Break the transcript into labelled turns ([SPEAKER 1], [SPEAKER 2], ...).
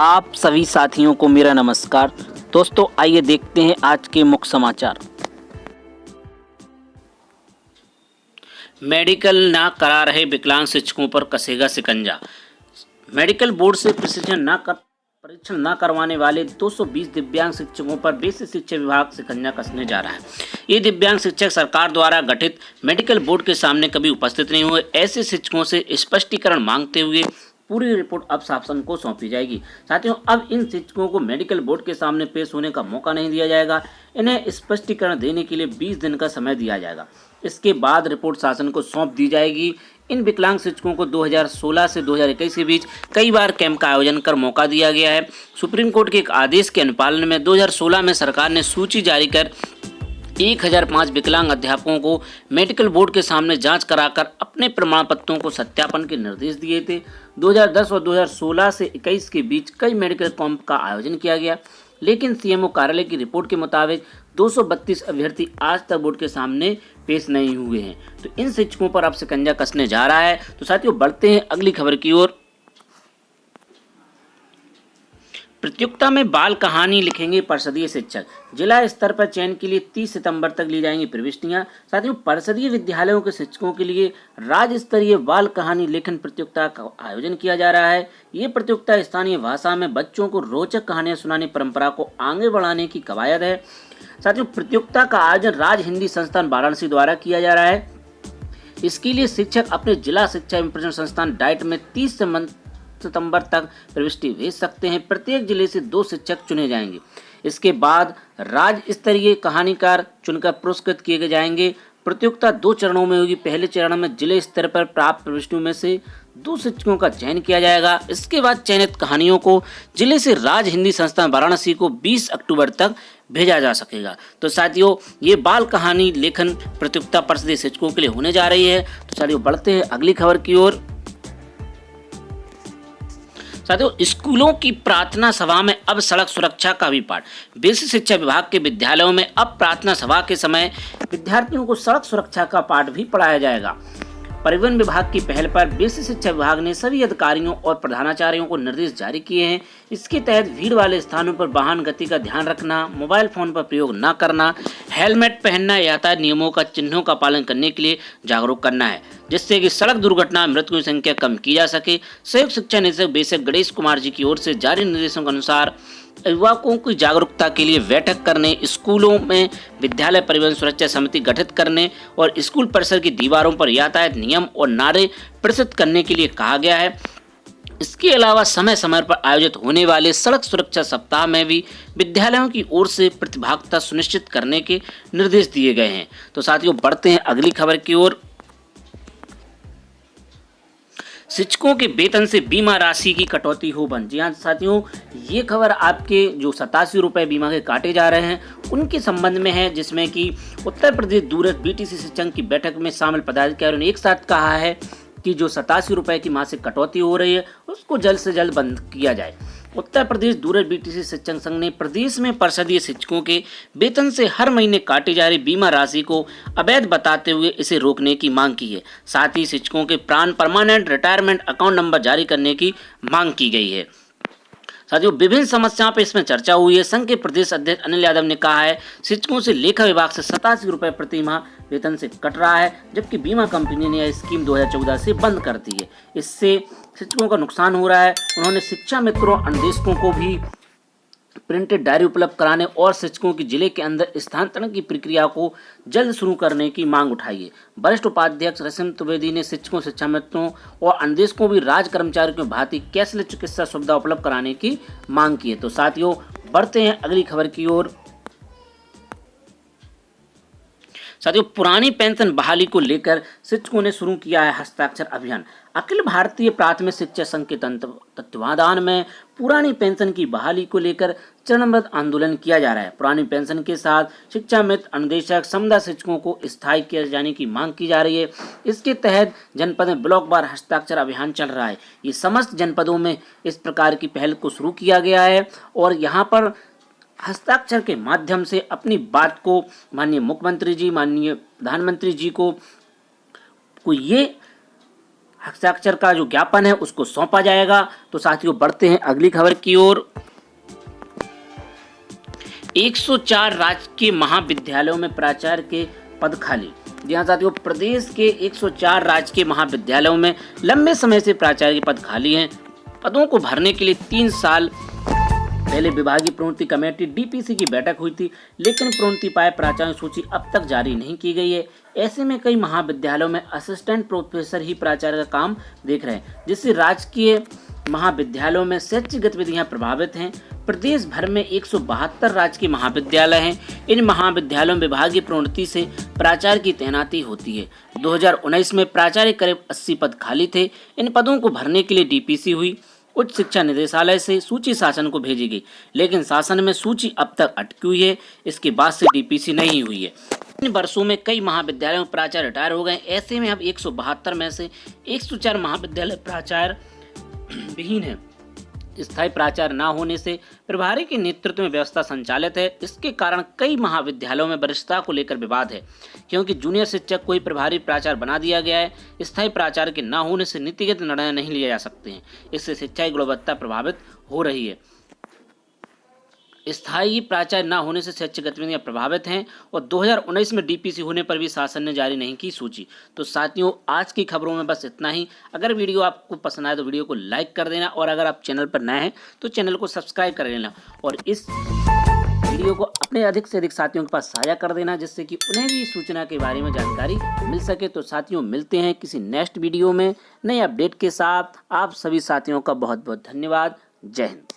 [SPEAKER 1] आप सभी साथियों को मेरा नमस्कार। दोस्तों आइए देखते हैं आज के मुख्य समाचार। मेडिकल ना करा रहे विकलांग शिक्षकों पर कसेगा शिकंजा। मेडिकल बोर्ड से परीक्षण न करवाने वाले 220 दिव्यांग शिक्षकों पर बेसिक शिक्षा विभाग शिकंजा कसने जा रहा है। ये दिव्यांग शिक्षक सरकार द्वारा गठित मेडिकल बोर्ड के सामने कभी उपस्थित नहीं हुए। ऐसे शिक्षकों से स्पष्टीकरण मांगते हुए पूरी रिपोर्ट अब शासन को सौंपी जाएगी। साथियों, अब इन शिक्षकों को मेडिकल बोर्ड के सामने पेश होने का मौका नहीं दिया जाएगा। इन्हें स्पष्टीकरण देने के लिए 20 दिन का समय दिया जाएगा। इसके बाद रिपोर्ट शासन को सौंप दी जाएगी। इन विकलांग शिक्षकों को 2016 से 2021 के बीच कई बार कैंप का आयोजन कर मौका दिया गया है। सुप्रीम कोर्ट के एक आदेश के अनुपालन में 2016 में सरकार ने सूची जारी कर 1005 विकलांग अध्यापकों को मेडिकल बोर्ड के सामने जांच कराकर अपने प्रमाण पत्रों को सत्यापन के निर्देश दिए थे। 2010 और 2016 से 21 के बीच कई मेडिकल कैंप का आयोजन किया गया, लेकिन सीएमओ कार्यालय की रिपोर्ट के मुताबिक 232 अभ्यर्थी आज तक बोर्ड के सामने पेश नहीं हुए हैं। तो इन शिक्षकों पर अब शिकंजा कसने जा रहा है। तो साथियों, बढ़ते हैं अगली खबर की ओर। प्रतियोगिता में बाल कहानी लिखेंगे परिषदीय शिक्षक। जिला स्तर पर चयन के लिए 30 सितंबर तक ली जाएंगी प्रविष्टियां। साथियों, परिषदीय विद्यालयों के शिक्षकों के लिए राज्य स्तरीय बाल कहानी लेखन प्रतियोगिता का आयोजन किया जा रहा है। ये प्रतियोगिता स्थानीय भाषा में बच्चों को रोचक कहानियां सुनाने परंपरा को आगे बढ़ाने की कवायद है। साथियों, प्रतियोगिता का आयोजन राज्य हिंदी संस्थान वाराणसी द्वारा किया जा रहा है। इसके लिए शिक्षक अपने जिला शिक्षा एवं प्रशिक्षण संस्थान डाइट में 30 सितंबर तक प्रविष्टि भेज सकते हैं। प्रत्येक जिले से 2 शिक्षक चुने जाएंगे। इसके बाद राज्य स्तरीय कहानीकार चुनकर पुरस्कृत किए जाएंगे। प्रतियोगिता 2 चरणों में होगी। पहले चरण में जिले स्तर पर प्राप्त प्रविष्टियों में से 2 शिक्षकों का चयन किया जाएगा। इसके बाद चयनित कहानियों को जिले से राज्य हिंदी संस्थान वाराणसी को 20 अक्टूबर तक भेजा जा सकेगा। तो साथियों, ये बाल कहानी लेखन प्रतियोगिता परिषदीय शिक्षकों के लिए होने जा रही है। तो चलिए बढ़ते हैं अगली खबर की ओर। साथियों, स्कूलों की प्रार्थना सभा में अब सड़क सुरक्षा का भी पाठ। बेसिक शिक्षा विभाग के विद्यालयों में अब प्रार्थना सभा के समय विद्यार्थियों को सड़क सुरक्षा का पाठ भी पढ़ाया जाएगा। परिवहन विभाग की पहल पर बेसिक शिक्षा विभाग ने सभी अधिकारियों और प्रधानाचार्यों को निर्देश जारी किए हैं। इसके तहत भीड़ वाले स्थानों पर वाहन गति का ध्यान रखना, मोबाइल फोन पर प्रयोग न करना, हेलमेट पहनना, यातायात नियमों का चिन्हों का पालन करने के लिए जागरूक करना है, जिससे कि सड़क दुर्घटना मृत्यु की संख्या कम की जा सके। संयुक्त शिक्षा निदेशक बेसिक गणेश कुमार जी की ओर से जारी निर्देशों के अनुसार युवकों की जागरूकता के लिए बैठक करने, स्कूलों में विद्यालय परिवहन सुरक्षा समिति गठित करने और स्कूल परिसर की दीवारों पर यातायात नियम और नारे प्रदर्शित करने के लिए कहा गया है। इसके अलावा समय समय पर आयोजित होने वाले सड़क सुरक्षा सप्ताह में भी विद्यालयों की ओर से प्रतिभागिता सुनिश्चित करने के निर्देश दिए गए हैं। तो साथियों, बढ़ते हैं अगली खबर की ओर। शिक्षकों के वेतन से बीमा राशि की कटौती हो बंद। जी हाँ साथियों, ये खबर आपके जो 87 रुपये बीमा के काटे जा रहे हैं उनके संबंध में है, जिसमें कि उत्तर प्रदेश दूरस्थ बीटीसी शिक्षक की बैठक में शामिल पदाधिकारियों ने एक साथ कहा है कि जो 87 रुपये की मासिक कटौती हो रही है उसको जल्द से जल्द बंद किया जाए। उत्तर प्रदेश दूरस्थ बीटीसी शिक्षक संघ ने प्रदेश में परिषदीय शिक्षकों के वेतन से हर महीने काटी जा रही बीमा राशि को अवैध बताते हुए इसे रोकने की मांग की है। साथ ही शिक्षकों के परमानेंट रिटायरमेंट अकाउंट नंबर जारी करने की मांग की गई है। साथियों, विभिन्न समस्याओं पर इसमें चर्चा हुई है। संघ के प्रदेश अध्यक्ष अनिल यादव ने कहा है, शिक्षकों से लेखा विभाग से 87 रुपये प्रति माह वेतन से कट रहा है, जबकि बीमा कंपनी ने यह स्कीम 2014 से बंद कर दी है। इससे शिक्षकों का नुकसान हो रहा है। उन्होंने शिक्षा मित्रों अन्वेषकों को भी प्रिंटेड डायरी उपलब्ध कराने और शिक्षकों की जिले के अंदर स्थानांतरण की प्रक्रिया को जल्द शुरू करने की मांग उठाई है। वरिष्ठ उपाध्यक्ष रसिम त्रिवेदी ने शिक्षकों, शिक्षा मित्रों और अन्वेषकों भी राज्य कर्मचारियों की भांति कैशलेस चिकित्सा सुविधा उपलब्ध कराने की मांग की है। तो साथियों, बढ़ते हैं अगली खबर की ओर। साथियों, पुरानी पेंशन बहाली को लेकर शिक्षकों ने शुरू किया है हस्ताक्षर अभियान। अखिल भारतीय प्राथमिक शिक्षा संघ के तत्वावधान में पुरानी पेंशन की बहाली को लेकर चरणबद्ध आंदोलन किया जा रहा है। पुरानी पेंशन के साथ शिक्षा मित्र, अनुदेशक, समुदाय शिक्षकों को स्थायी किए जाने की मांग की जा रही है। इसके तहत जनपद में ब्लॉक वार हस्ताक्षर अभियान चल रहा है। ये समस्त जनपदों में इस प्रकार की पहल को शुरू किया गया है और यहाँ पर हस्ताक्षर के माध्यम से अपनी बात को माननीय मुख्यमंत्री जी, माननीय प्रधानमंत्री जी को ये हस्ताक्षर का जो ज्ञापन है उसको सौंपा जाएगा। तो साथियों बढ़ते हैं अगली खबर की ओर। 104 राजकीय महाविद्यालयों में प्राचार्य के पद खाली। जी हाँ साथियों, प्रदेश के 104 राजकीय महाविद्यालयों में लंबे समय से प्राचार्य के पद खाली हैं। पदों को भरने के लिए 3 साल पहले विभागीय प्रोन्नति कमेटी डीपीसी की बैठक हुई थी, लेकिन प्रोन्नति पाए प्राचार्य सूची अब तक जारी नहीं की गई है। ऐसे में कई महाविद्यालयों में असिस्टेंट प्रोफेसर ही प्राचार्य का काम देख रहे हैं, जिससे राजकीय महाविद्यालयों में शैक्षिक गतिविधियां प्रभावित हैं। प्रदेश भर में 172 राजकीय महाविद्यालय हैं। इन महाविद्यालयों में विभागीय प्रोन्नति से प्राचार्य की तैनाती होती है। 2019 में प्राचार्य करीब 80 पद खाली थे। इन पदों को भरने के लिए डीपीसी हुई। उच्च शिक्षा निदेशालय से सूची शासन को भेजी गई, लेकिन शासन में सूची अब तक अटकी हुई है। इसके बाद से डीपीसी नहीं हुई है। इन वर्षों में कई महाविद्यालयों में प्राचार्य रिटायर हो गए। ऐसे में अब 172 में से 104 महाविद्यालय प्राचार्य विहीन है। स्थायी प्राचार्य न होने से प्रभारी के नेतृत्व में व्यवस्था संचालित है। इसके कारण कई महाविद्यालयों में वरिष्ठता को लेकर विवाद है, क्योंकि जूनियर शिक्षक को ही प्रभारी प्राचार्य बना दिया गया है। स्थायी प्राचार्य के न होने से नीतिगत निर्णय नहीं लिए जा सकते हैं। इससे शिक्षा की गुणवत्ता प्रभावित हो रही है। स्थायी प्राचार्य न होने से शैक्षिक गतिविधियां प्रभावित हैं और 2019 में डीपीसी होने पर भी शासन ने जारी नहीं की सूची। तो साथियों आज की खबरों में बस इतना ही। अगर वीडियो आपको पसंद आए तो वीडियो को लाइक कर देना, और अगर आप चैनल पर नए हैं तो चैनल को सब्सक्राइब कर लेना, और इस वीडियो को अपने अधिक से अधिक साथियों के पास साझा कर देना, जिससे कि उन्हें भी सूचना के बारे में जानकारी मिल सके। तो साथियों मिलते हैं किसी नेक्स्ट वीडियो में नए अपडेट के साथ। आप सभी साथियों का बहुत बहुत धन्यवाद। जय हिंद।